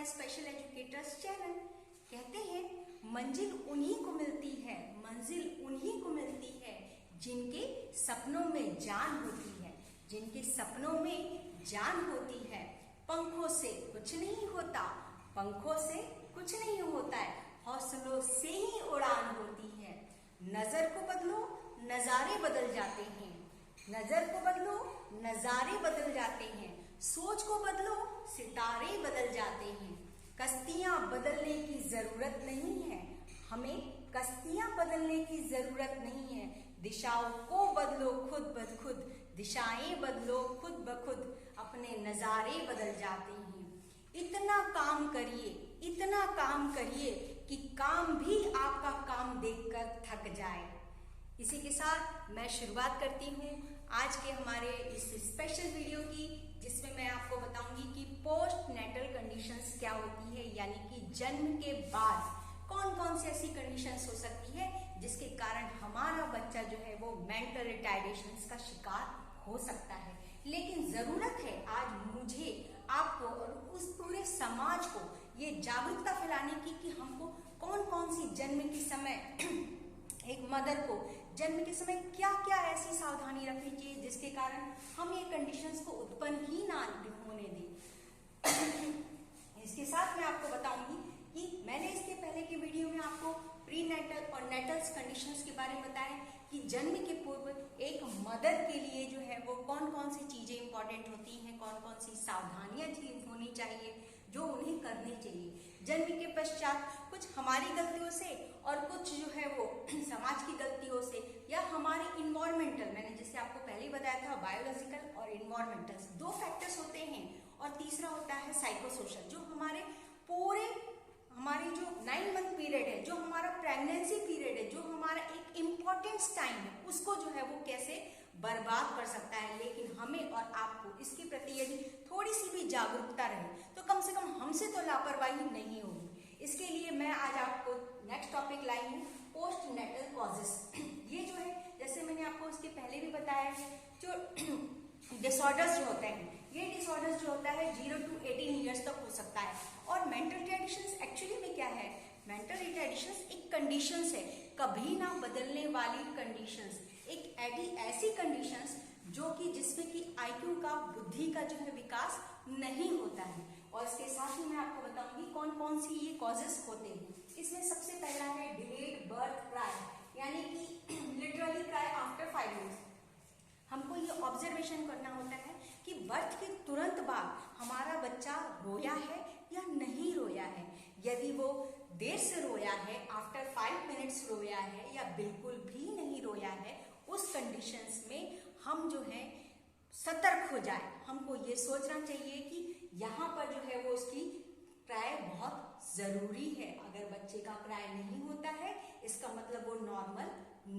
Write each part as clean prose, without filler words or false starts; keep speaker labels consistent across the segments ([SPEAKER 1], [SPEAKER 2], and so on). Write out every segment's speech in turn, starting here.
[SPEAKER 1] Special educators channel. कहते हैं मंजिल उन्हीं को मिलती है, मंजिल उन्हीं को मिलती है जिनके सपनों में जान होती है, जिनके सपनों में जान होती है। पंखों से कुछ नहीं होता, पंखों से कुछ नहीं होता है, हौसलों से ही उड़ान होती है। नजर को बदलो नजारे बदल जाते हैं, नजर को बदलो नजारे बदल जाते हैं, सोच को बदलो सितारे बदल जाते हैं। कश्तियां बदलने की जरूरत नहीं है, हमें कश्तियां बदलने की जरूरत नहीं है। दिशाओं को बदलो खुद ब खुद, दिशाएं बदलो खुद ब खुद, अपने नजारे बदल जाते हैं। इतना काम करिए, इतना काम करिए कि काम भी आपका काम देखकर थक जाए। इसी के साथ मैं शुरुआत करती हूँ आज के हमारे इस स्पेशल वीडियो की, जिसमें मैं आपको बताऊंगी कि पोस्ट नेटल कंडीशंस क्या होती है, यानी कि जन्म के बाद कौन कौन सी ऐसी कंडीशंस हो सकती है जिसके कारण हमारा बच्चा जो है वो मेंटल रिटार्डेशन का शिकार हो सकता है। लेकिन जरूरत है आज मुझे, आपको और उस पूरे समाज को ये जागरूकता फैलाने की कि हमको कौन कौन सी जन्म के समय एक मदर को जन्म के समय क्या क्या ऐसी सावधानी रखनी चाहिए जिसके कारण हम ये कंडीशंस को उत्पन्न ही ना होने दें। इसके साथ मैं आपको बताऊंगी कि मैंने इसके पहले के वीडियो में आपको प्री नेटल और नेटल्स कंडीशंस के बारे में बताया कि जन्म के पूर्व एक मदर के लिए जो है वो कौन कौन सी चीजें इंपॉर्टेंट होती हैं, कौन कौन सी सावधानियां होनी चाहिए जो उन्हें करनी चाहिए। जन्म के पश्चात कुछ हमारी गलतियों से और कुछ जो है वो समाज की गलतियों से या हमारे इन्वायरमेंटल, मैंने जैसे आपको पहले ही बताया था बायोलॉजिकल और इन्वायरमेंटल दो फैक्टर्स होते हैं, और तीसरा होता है साइकोसोशल, जो हमारे पूरे हमारी जो 9 मंथ पीरियड है, जो हमारा प्रेगनेंसी पीरियड है, जो हमारा एक इम्पोर्टेंट टाइम है, उसको जो है वो कैसे बर्बाद कर सकता है। लेकिन हमें और आपको इसके प्रति यदि थोड़ी सी भी जागरूकता रहे तो कम से कम हमसे तो लापरवाही नहीं होगी। इसके लिए मैं आज आपको नेक्स्ट टॉपिक लाई हूँ, पोस्ट नेटल कॉजेस। ये जो है जैसे मैंने आपको इसके पहले भी बताया है, जो डिसऑर्डर्स जो होते हैं, ये डिसऑर्डर्स जो होता है 0 to 18 ईयर्स तक हो सकता है। और मेंटल रिटार्डेशन एक्चुअली में क्या है? मेंटल रिटार्डेशन एक कंडीशंस है, कभी ना बदलने वाली कंडीशंस, एक ऐसी कंडीशंस जो कि जिसमें कि आईक्यू का, बुद्धि का जो है विकास नहीं होता है। और इसके साथ ही मैं आपको बताऊंगी कौन कौन सी ये कॉजेस होते हैं। इसमें सबसे पहला है डिलेड बर्थ क्राई, यानी कि लिटरली क्राई आफ्टर 5 ईयर्स। हमको ये ऑब्जर्वेशन करना होता है कि बर्थ के तुरंत बाद हमारा बच्चा रोया है या नहीं रोया है। यदि वो देर से रोया है, आफ्टर 5 मिनट्स रोया है, या बिल्कुल भी नहीं रोया है, उस कंडीशंस में हम जो है सतर्क हो जाए। हमको ये सोचना चाहिए कि यहाँ पर जो है वो उसकी क्राई बहुत जरूरी है। अगर बच्चे का क्राई नहीं होता है इसका मतलब वो नॉर्मल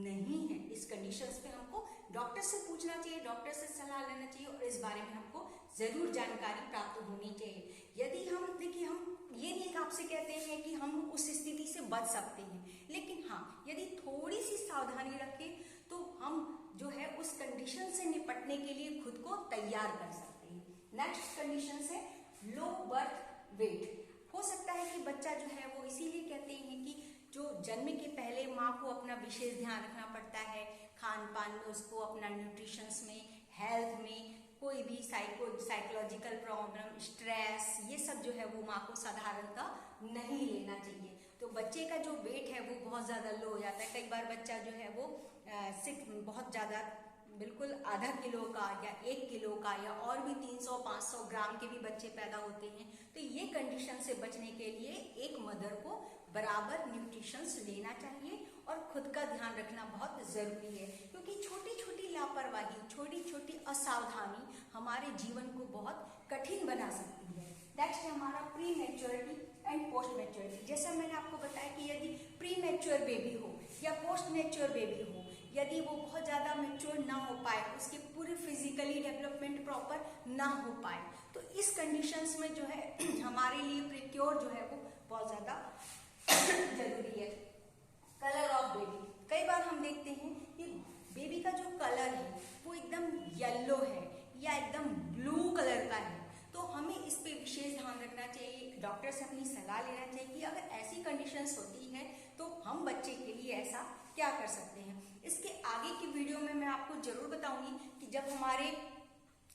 [SPEAKER 1] नहीं है। इस कंडीशंस पे हमको डॉक्टर से पूछना चाहिए, डॉक्टर से सलाह लेना चाहिए, और इस बारे में हमको जरूर जानकारी प्राप्त होनी चाहिए। यदि हम देखिए, हम ये नहीं आपसे कहते हैं कि हम उस स्थिति से बच सकते हैं, लेकिन हाँ यदि थोड़ी सी सावधानी रखें तो हम जो है उस कंडीशन से निपटने के लिए खुद को तैयार कर सकते हैं। नेक्स्ट कंडीशन है लो बर्थ वेट। हो सकता है कि बच्चा जो है वो इसीलिए कहते हैं कि जो जन्म के पहले माँ को अपना विशेष ध्यान रखना पड़ता है, खान पान में उसको, अपना न्यूट्रिशंस में, हेल्थ में, कोई भी साइकोलॉजिकल प्रॉब्लम, स्ट्रेस, ये सब जो है वो माँ को साधारणतः नहीं लेना चाहिए। तो बच्चे का जो वेट है वो बहुत ज़्यादा लो हो जाता है। कई बार बच्चा जो है वो बहुत ज़्यादा, बिल्कुल आधा किलो का या 1 किलो का या और भी 300-500 ग्राम के भी बच्चे पैदा होते हैं। तो ये कंडीशन से बचने के लिए एक मदर को बराबर न्यूट्रिशंस लेना चाहिए और खुद का ध्यान रखना बहुत जरूरी है, क्योंकि छोटी छोटी लापरवाही, छोटी छोटी असावधानी हमारे जीवन को बहुत कठिन बना सकती है। नेक्स्ट है हमारा pre maturity and post maturity. जैसा मैंने आपको बताया कि यदि प्री मैच्योर बेबी हो या पोस्ट मैच्योर बेबी हो, यदि वो बहुत ज्यादा मैच्योर ना हो पाए, उसके पूरे फिजिकली डेवलपमेंट प्रॉपर ना हो पाए, तो इस कंडीशंस में जो है हमारे लिए प्रिक्योर जो है वो बहुत ज्यादा जरूरी है। कलर ऑफ बेबी, कई बार हम देखते हैं कि बेबी का जो कलर है वो एकदम येलो है या एकदम ब्लू कलर का है, तो हमें इस पे विशेष ध्यान रखना चाहिए। डॉक्टर से अपनी सलाह लेना चाहिए कि अगर ऐसी कंडीशंस होती है तो हम बच्चे के लिए ऐसा क्या कर सकते हैं। इसके आगे की वीडियो में मैं आपको जरूर बताऊंगी कि जब हमारे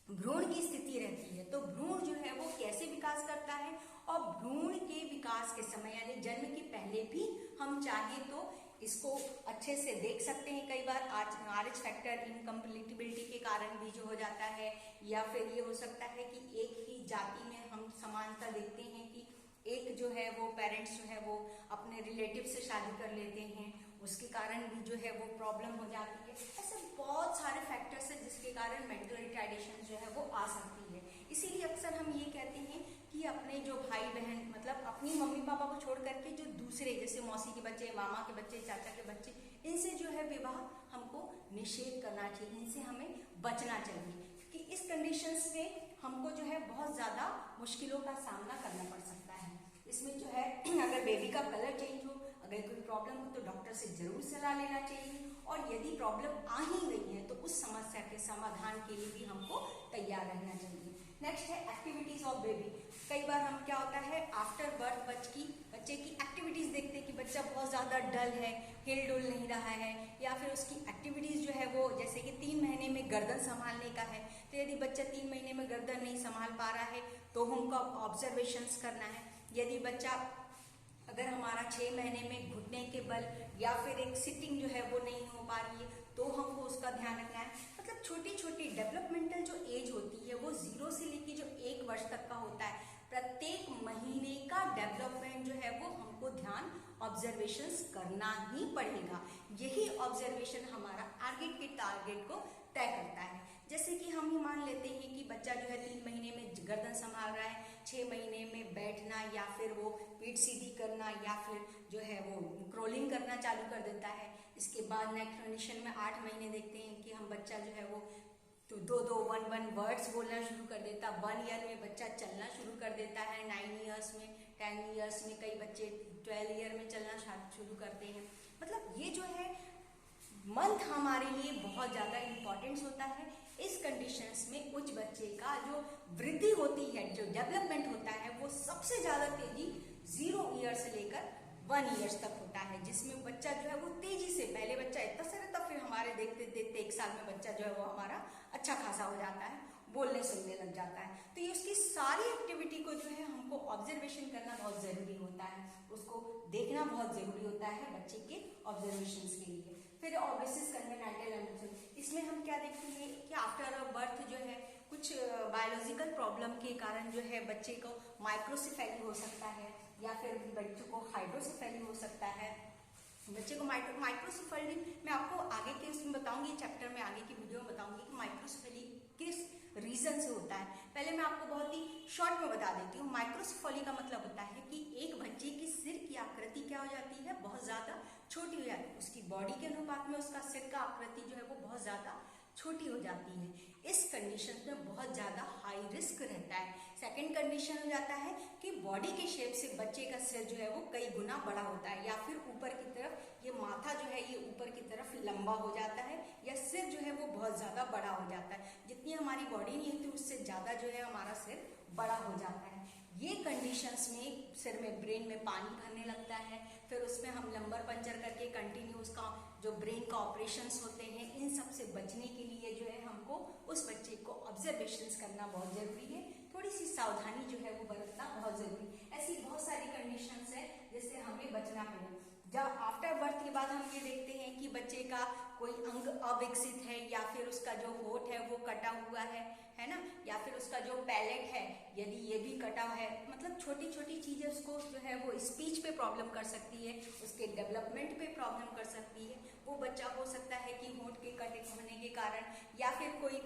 [SPEAKER 1] भ्रूण की स्थिति रहती है तो भ्रूण जो है वो कैसे विकास करता है, और भ्रूण के विकास के समय यानी जन्म के पहले भी हम चाहे तो इसको अच्छे से देख सकते हैं। कई बार RH फैक्टर इनकम्पैटिबिलिटी के कारण भी जो हो जाता है, या फिर ये हो सकता है कि एक ही जाति में हम समानता देखते हैं कि एक जो है वो पेरेंट्स जो है वो अपने रिलेटिव से शादी कर लेते हैं, उसके कारण भी जो है वो प्रॉब्लम हो जाती है। ऐसे बहुत सारे फैक्टर्स हैं जिसके कारण मेंटल रिटार्डेशन जो है वो आ सकती है। इसीलिए अक्सर हम ये कहते हैं कि अपने जो भाई बहन मतलब अपनी मम्मी पापा को छोड़ करके जो दूसरे जैसे मौसी के बच्चे, मामा के बच्चे, चाचा के बच्चे, इनसे जो है विवाह हमको निषेध करना चाहिए, इनसे हमें बचना चाहिए, क्योंकि इस कंडीशंस में हमको जो है बहुत ज्यादा मुश्किलों का सामना करना पड़ सकता है। इसमें जो है अगर बेबी का कलर चेंज हो, अगर कोई प्रॉब्लम हो तो डॉक्टर से जरूर सलाह लेना चाहिए, और यदि प्रॉब्लम आ ही गई है तो उस समस्या के समाधान के लिए भी हमको तैयार रहना चाहिए। नेक्स्ट है एक्टिविटीज ऑफ बेबी। कई बार हम क्या होता है आफ्टर बर्थ बच्चे की एक्टिविटीज देखते हैं कि बच्चा बहुत ज्यादा डल है, हिल डुल नहीं रहा है, या फिर उसकी एक्टिविटीज जो है वो जैसे कि 3 महीने में गर्दन संभालने का है, तो यदि बच्चा 3 महीने में गर्दन नहीं संभाल पा रहा है तो हमको ऑब्जर्वेशंस करना है। यदि बच्चा अगर हमारा 6 महीने में घुटने के बल या फिर एक सिटिंग जो है वो नहीं हो पा रही है तो हमको उसका ध्यान रखना है। मतलब छोटी छोटी डेवलपमेंटल जो एज होती है वो 0 से लेकर जो 1 वर्ष तक का होता है, प्रत्येक महीने का डेवलपमेंट जो है वो हमको ध्यान ऑब्जर्वेशंस करना ही पड़ेगा। यही ऑब्जर्वेशन हमारा आगे के टारगेट को तय करता है। जैसे कि हम ही मान लेते हैं कि बच्चा जो है 3 महीने में गर्दन संभाल रहा है, 6 महीने में बैठना या फिर वो पीठ सीधी करना या फिर जो है वो क्रोलिंग करना चालू कर देता है। इसके बाद नेक्स्ट कंडीशन में 8 महीने देखते हैं कि हम बच्चा जो है वो तो 2-2 1-1 वर्ड्स बोलना शुरू कर देता। 1 ईयर में बच्चा चलना शुरू कर देता है, 9 ईयर्स में, 10 ईयर्स में, कई बच्चे 12 ईयर में चलना शुरू करते हैं। मतलब ये जो है मंथ हमारे लिए बहुत ज्यादा इंपॉर्टेंस होता है। इस कंडीशंस में कुछ बच्चे का जो वृद्धि होती है, जो डेवलपमेंट होता है, वो सबसे ज्यादा तेजी 0 ईयर से लेकर 1 ईयर्स तक होता है, जिसमें बच्चा जो है वो तेजी से, पहले बच्चा इतना सा रहता, फिर हमारे देखते देखते 1 साल में बच्चा जो है वो हमारा अच्छा खासा हो जाता है, बोलने सुनने लग जाता है। तो ये उसकी सारी एक्टिविटी को जो है हमको ऑब्जर्वेशन करना बहुत जरूरी होता है, उसको देखना बहुत जरूरी होता है बच्चे के ऑब्जर्वेशंस के लिए। फिर ऑब्वियस कन्वेनाइटल, इसमें हम क्या देखते हैं कि आफ्टर बर्थ जो है कुछ बायोलॉजिकल प्रॉब्लम के कारण जो है बच्चे को माइक्रोसेफेली हो सकता है, या फिर बच्चों को हाइड्रोसेफेली हो सकता है। बच्चे को माइक्रोसेफेली मैं आपको आगे के इसमें बताऊंगी, चैप्टर में आगे की वीडियो में बताऊंगी कि माइक्रोसेफेली किस रीजन से होता है। पहले मैं आपको बहुत ही शॉर्ट में बता देती हूँ। माइक्रोसेफेली का मतलब होता है कि एक बच्चे की सिर की आकृति क्या हो जाती है, बहुत ज्यादा छोटी हो जाती है, उसकी बॉडी के अनुपात में उसका सिर का आकृति जो है वो बहुत ज्यादा छोटी हो जाती है। इस कंडीशन में बहुत ज्यादा हाई रिस्क रहता है। सेकंड कंडीशन हो जाता है कि बॉडी के शेप से बच्चे का सिर जो है वो कई गुना बड़ा होता है, या फिर ऊपर की तरफ ये माथा जो है ये ऊपर की तरफ लंबा हो जाता है, या सिर जो है वो बहुत ज्यादा बड़ा हो जाता है। जितनी हमारी बॉडी नहीं होती उससे ज्यादा जो है हमारा सिर बड़ा हो जाता है। ये कंडीशंस में सिर में ब्रेन में पानी भरने लगता है, फिर उसमें हम लंबर पंचर करके कंटिन्यू उसका जो ब्रेन का ऑपरेशंस होते हैं, इन सब से बचने के लिए जो है हमको उस बच्चे को ऑब्जर्वेशंस करना बहुत जरूरी है, थोड़ी सी सावधानी जो है वो बरतना बहुत जरूरी है। ऐसी बहुत सारी कंडीशंस है जिससे हमें बचना पड़ेगा। जब आफ्टर बर्थ के बाद हम ये देखते हैं कि बच्चे का कोई अंग अविकसित है, या फिर उसका जो होठ है वो कटा हुआ है ना, या फिर उसका जो पैलेट है यदि ये भी कटा है, मतलब छोटी छोटी चीजें उसको जो है वो स्पीच पे प्रॉब्लम कर सकती है, उसके डेवलपमेंट पे प्रॉब्लम कर सकती है। वो बच्चा हो सकता है कि होठ के कटे होने के कारण, या फिर कोई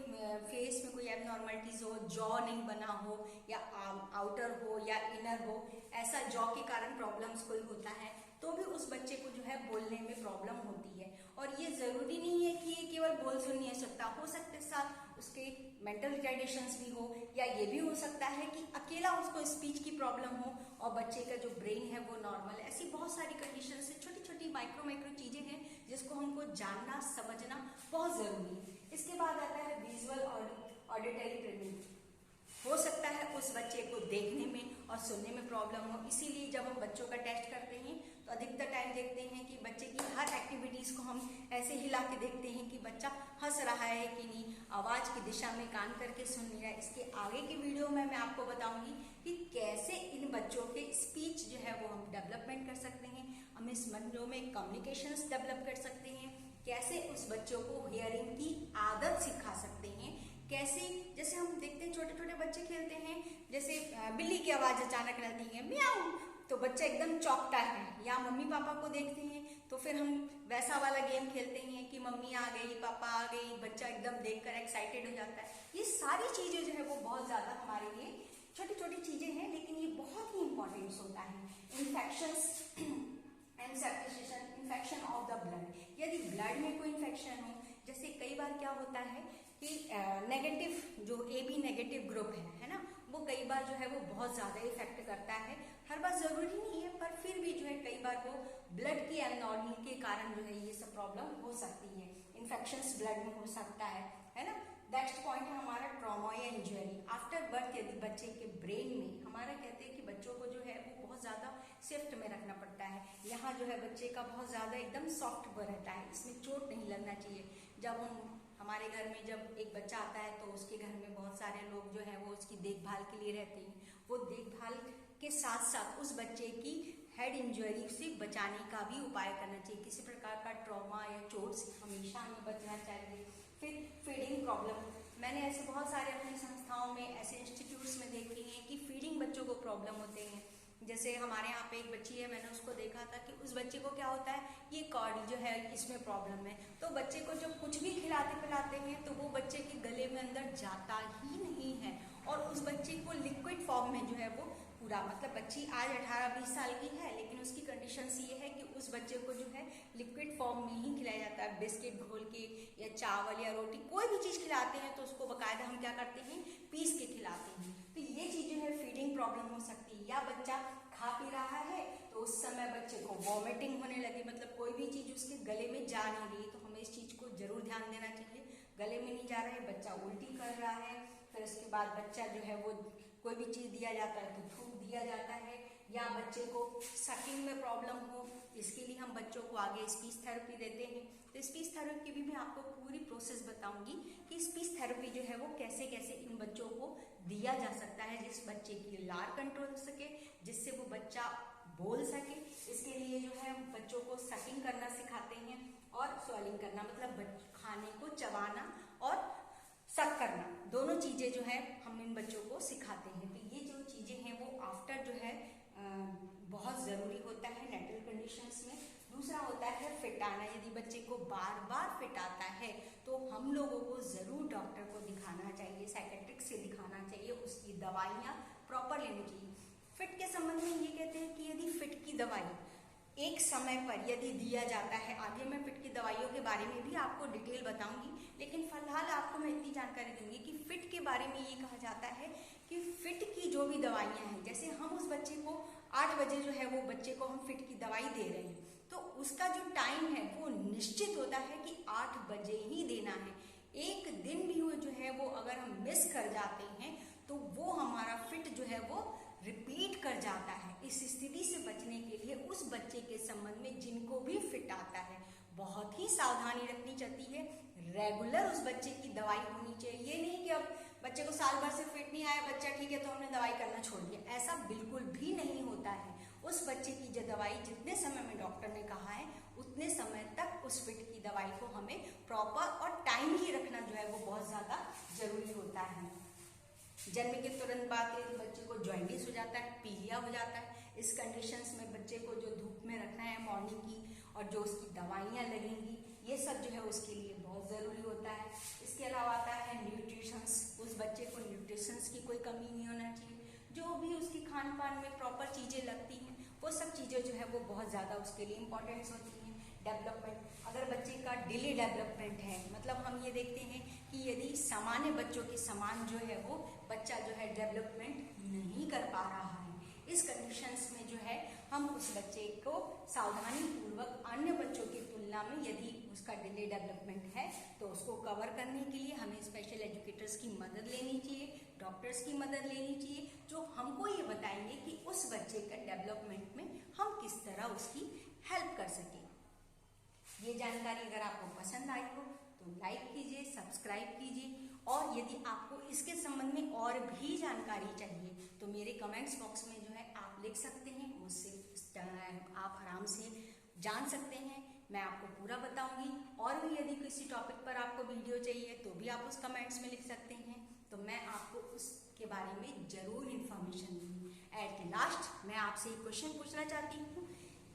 [SPEAKER 1] फेस में कोई एबनॉर्मलिटीज हो, जॉ नहीं बना हो, या आउटर हो या इनर हो, ऐसा जॉ के कारण प्रॉब्लम्स कोई होता है तो भी उस बच्चे को जो है बोलने में प्रॉब्लम होती है। और ये जरूरी नहीं है कि ये केवल बोल सुन नहीं सकता, हो सकता है साथ उसके मेंटल रिटार्डेशंस भी हो, या ये भी हो सकता है कि अकेला उसको स्पीच की प्रॉब्लम हो और बच्चे का जो ब्रेन है वो नॉर्मल। ऐसी बहुत सारी कंडीशन है, छोटी छोटी माइक्रो चीजें हैं जिसको हमको जानना समझना बहुत जरूरी है। इसके बाद आता है विजुअल ऑडिटरी ट्रेनिंग। हो सकता है उस बच्चे को देखने में और सुनने में प्रॉब्लम हो। इसीलिए जब हम बच्चों का टेस्ट करते हैं तो अधिकतर टाइम देखते हैं कि बच्चे की हर एक्टिविटीज़ को हम ऐसे हिला के देखते हैं कि बच्चा हंस रहा है कि नहीं, आवाज़ की दिशा में कान करके सुन रहा है। इसके आगे की वीडियो में मैं आपको बताऊंगी कि कैसे इन बच्चों के स्पीच जो है वो हम डेवलपमेंट कर सकते हैं, हम इस बच्चों में कम्युनिकेशंस डेवलप कर सकते हैं, कैसे उस बच्चों को हियरिंग की आदत सिखा सकते हैं, कैसे जैसे हम देखते हैं छोटे छोटे बच्चे खेलते हैं, जैसे बिल्ली की आवाज़ अचानक रहती है म्याऊ, तो बच्चा एकदम चौंकता है, या मम्मी पापा को देखते हैं तो फिर हम वैसा वाला गेम खेलते हैं कि मम्मी आ गई, पापा आ गई, बच्चा एकदम देखकर एक्साइटेड हो जाता है। ये सारी चीज़ें जो है वो बहुत ज़्यादा हमारे लिए छोटी छोटी चीज़ें हैं, लेकिन ये बहुत ही इंपॉर्टेंट होता है। Infections and septicaemia, infection of the blood, यदि ब्लड में कोई इन्फेक्शन हो, जैसे कई बार क्या होता है कि नेगेटिव जो AB नेगेटिव ग्रुप है ना, वो कई बार जो है वो बहुत ज़्यादा इफेक्ट करता है। हर बार ज़रूरी नहीं है, पर फिर भी जो है कई बार वो ब्लड की एबनॉर्मल के कारण जो है ये सब प्रॉब्लम हो सकती है, इन्फेक्शंस ब्लड में हो सकता है ना। नेक्स्ट पॉइंट है हमारा ट्रॉमा या इंजरी आफ्टर बर्थ। यदि बच्चे के ब्रेन में, हमारा कहते हैं कि बच्चों को जो है वो बहुत ज़्यादा सेफ्ट में रखना पड़ता है, यहाँ जो है बच्चे का बहुत ज़्यादा एकदम सॉफ्ट रहता है, इसमें चोट नहीं लगना चाहिए। जब हम हमारे घर में जब एक बच्चा आता है तो उसके घर में बहुत सारे लोग जो है वो उसकी देखभाल के लिए रहते हैं, वो देखभाल के साथ साथ उस बच्चे की हेड इंजरी से बचाने का भी उपाय करना चाहिए। किसी प्रकार का ट्रॉमा या चोट से हमेशा हमें बचना चाहिए। फिर फीडिंग प्रॉब्लम, मैंने ऐसे बहुत सारे अपनी संस्थाओं में, ऐसे इंस्टीट्यूट्स में देखे हैं कि फीडिंग बच्चों को प्रॉब्लम होते हैं। जैसे हमारे यहाँ पे एक बच्ची है, मैंने उसको देखा था कि उस बच्चे को क्या होता है, ये कॉर्ड जो है इसमें प्रॉब्लम है, तो बच्चे को जब कुछ भी खिलाते पिलाते हैं तो वो बच्चे के गले में अंदर जाता ही नहीं है, और उस बच्चे को लिक्विड फॉर्म में जो है वो पूरा, मतलब बच्ची आज 18-20 साल की है, लेकिन उसकी कंडीशंस ये है कि उस बच्चे को जो है लिक्विड फॉर्म में ही खिलाया जाता है। बिस्किट घोल के या चावल या रोटी कोई भी चीज़ खिलाते हैं तो उसको बाकायदा हम क्या करते हैं, पीस के खिलाते हैं। तो ये चीज़ जो है फीडिंग प्रॉब्लम हो सकती है। या बच्चा खा पी रहा है तो उस समय बच्चे को वॉमिटिंग होने लगी, मतलब कोई भी चीज़ उसके गले में जा नहीं रही, तो हमें इस चीज़ को जरूर ध्यान देना चाहिए। गले में नहीं जा रहा है, बच्चा उल्टी कर रहा है, फिर उसके बाद बच्चा जो है वो कोई भी चीज़ दिया जाता है तो थूक दिया जाता है, या बच्चे को सकिंग में प्रॉब्लम हो, इसके लिए हम बच्चों को आगे स्पीच थेरेपी देते हैं। तो स्पीच थेरेपी की भी मैं आपको पूरी प्रोसेस बताऊंगी कि स्पीच थेरेपी जो है वो कैसे कैसे इन बच्चों को दिया जा सकता है, जिस बच्चे की लार कंट्रोल हो सके, जिससे वो बच्चा बोल सके। इसके लिए जो है बच्चों को सकिंग करना सिखाते हैं और स्वेलिंग करना, मतलब खाने को चबाना और सक करना, दोनों चीज़ें जो है हम इन बच्चों को सिखाते हैं। तो ये जो चीज़ें हैं वो आफ्टर जो है बहुत ज़रूरी होता है नेटल कंडीशंस में। दूसरा होता है फिट आना, यदि बच्चे को बार बार फिट आता है तो हम लोगों को ज़रूर डॉक्टर को दिखाना चाहिए, साइकेट्रिक से दिखाना चाहिए, उसकी दवाइयाँ प्रॉपर लेनी चाहिए। फिट के संबंध में ये कहते हैं कि यदि फिट की दवाई एक समय पर यदि दिया जाता है, आगे मैं फिट की दवाइयों के बारे में भी आपको डिटेल बताऊंगी, लेकिन फिलहाल आपको मैं इतनी जानकारी दूंगी कि फिट के बारे में ये कहा जाता है कि फिट की जो भी दवाइयाँ हैं, जैसे हम उस बच्चे को 8 बजे जो है वो बच्चे को हम फिट की दवाई दे रहे हैं, तो उसका जो टाइम है वो निश्चित होता है कि 8 बजे ही देना है। एक दिन भी वो जो है वो अगर हम मिस कर जाते हैं तो वो हमारा फिट जो है वो रिपीट कर जाता है। इस स्थिति से बचने के लिए उस बच्चे के संबंध में जिनको भी फिट आता है बहुत ही सावधानी रखनी चाहती है। रेगुलर उस बच्चे की दवाई होनी चाहिए, ये नहीं कि अब बच्चे को साल भर से फिट नहीं आया, बच्चा ठीक है तो हमने दवाई करना छोड़ दिया, ऐसा बिल्कुल भी नहीं होता है। उस बच्चे की जो दवाई जितने समय में डॉक्टर ने कहा है उतने समय तक उस फिट की दवाई को हमें प्रॉपर और टाइम ही रखना जो है वो बहुत ज़्यादा जरूरी होता है। जन्म के तुरंत बाद बच्चे को जॉइंटिस हो जाता है, पीलिया हो जाता है, इस कंडीशंस में बच्चे को जो धूप में रखना है मॉर्निंग की, और जो उसकी दवाइयाँ लगेंगी, ये सब जो है उसके लिए बहुत ज़रूरी होता है। इसके अलावा आता है न्यूट्रिशंस, उस बच्चे को न्यूट्रिशंस की कोई कमी नहीं होना चाहिए, जो भी उसकी खान पान में प्रॉपर चीज़ें लगती हैं वो सब चीज़ें जो है वो बहुत ज़्यादा उसके लिए इम्पोर्टेंस होती हैं। डेवलपमेंट, अगर बच्चे का डिले डेवलपमेंट है, मतलब हम ये देखते हैं कि यदि सामान्य बच्चों के समान जो है वो बच्चा जो है डेवलपमेंट नहीं कर पा रहा है, इस कंडीशंस में जो है हम उस बच्चे को सावधानी पूर्वक अन्य बच्चों की तुलना में यदि उसका डिले डेवलपमेंट है तो उसको कवर करने के लिए हमें स्पेशल एजुकेटर्स की मदद लेनी चाहिए, डॉक्टर्स की मदद लेनी चाहिए, जो हमको ये बताएंगे उसकी हेल्प कर सके। ये जानकारी अगर आपको पसंद आई हो तो लाइक कीजिए, सब्सक्राइब कीजिए, और यदि आपको इसके संबंध में और भी जानकारी चाहिए तो मेरे कमेंट्स बॉक्स में जो है आप लिख सकते हैं, मुझसे आप आराम से जान सकते हैं, मैं आपको पूरा बताऊंगी। और भी यदि किसी टॉपिक पर आपको वीडियो चाहिए तो भी आप उस कमेंट्स में लिख सकते हैं, तो मैं आपको उसके बारे में जरूर इन्फॉर्मेशन दूंगी। एट लास्ट मैं आपसे एक क्वेश्चन पूछना चाहती हूँ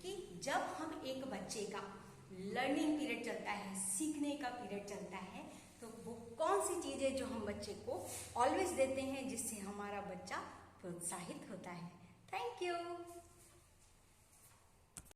[SPEAKER 1] कि जब हम एक बच्चे का लर्निंग पीरियड चलता है, सीखने का पीरियड चलता है, तो वो कौन सी चीज़ है जो हम बच्चे को ऑलवेज देते हैं जिससे हमारा बच्चा प्रोत्साहित होता है। Thank you.